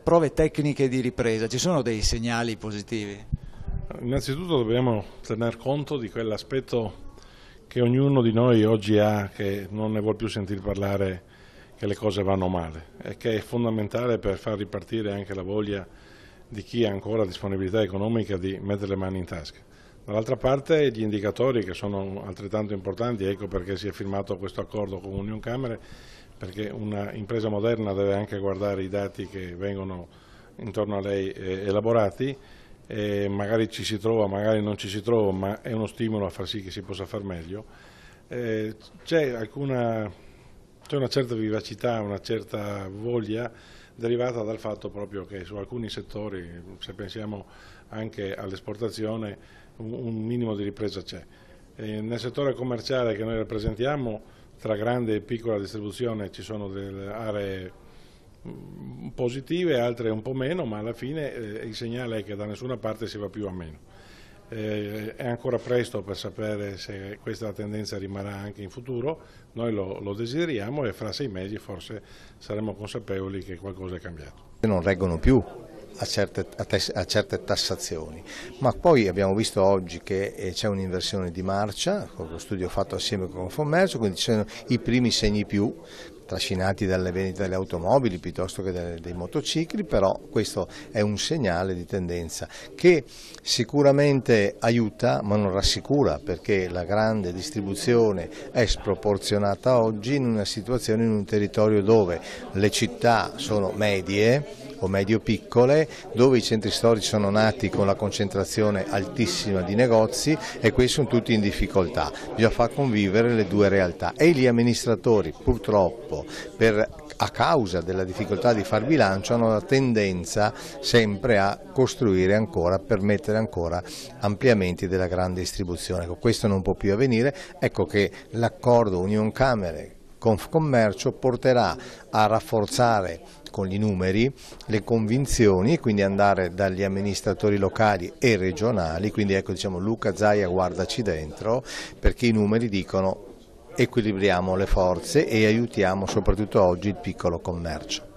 prove tecniche di ripresa, ci sono dei segnali positivi? Innanzitutto dobbiamo tener conto di quell'aspetto che ognuno di noi oggi ha, che non ne vuol più sentir parlare che le cose vanno male e che è fondamentale per far ripartire anche la voglia di chi ha ancora disponibilità economica di mettere le mani in tasca. Dall'altra parte gli indicatori che sono altrettanto importanti, ecco perché si è firmato questo accordo con Unioncamere, perché una impresa moderna deve anche guardare i dati che vengono intorno a lei elaborati, e magari ci si trova, magari non ci si trova, ma è uno stimolo a far sì che si possa far meglio. C'è una certa vivacità, una certa voglia derivata dal fatto proprio che su alcuni settori, se pensiamo anche all'esportazione, un minimo di ripresa c'è. Nel settore commerciale che noi rappresentiamo, tra grande e piccola distribuzione ci sono delle aree positive, altre un po' meno, ma alla fine il segnale è che da nessuna parte si va più a meno. È ancora presto per sapere se questa tendenza rimarrà anche in futuro, noi lo desideriamo e fra 6 mesi forse saremo consapevoli che qualcosa è cambiato. Non reggono più a certe tassazioni, ma poi abbiamo visto oggi che c'è un'inversione di marcia, con lo studio fatto assieme con Confcommercio, quindi ci sono i primi segni più, trascinati dalle vendite delle automobili piuttosto che dei motocicli, però questo è un segnale di tendenza che sicuramente aiuta ma non rassicura, perché la grande distribuzione è sproporzionata oggi in una situazione, in un territorio dove le città sono medie o medio-piccole, dove i centri storici sono nati con la concentrazione altissima di negozi e questi sono tutti in difficoltà. Bisogna far convivere le due realtà e gli amministratori purtroppo a causa della difficoltà di far bilancio hanno la tendenza sempre a costruire ancora, permettere ancora ampliamenti della grande distribuzione. Questo non può più avvenire, ecco che l'accordo Unioncamere Confcommercio porterà a rafforzare con i numeri le convinzioni e quindi andare dagli amministratori locali e regionali, quindi ecco diciamo Luca Zaia guardaci dentro, perché i numeri dicono equilibriamo le forze e aiutiamo soprattutto oggi il piccolo commercio.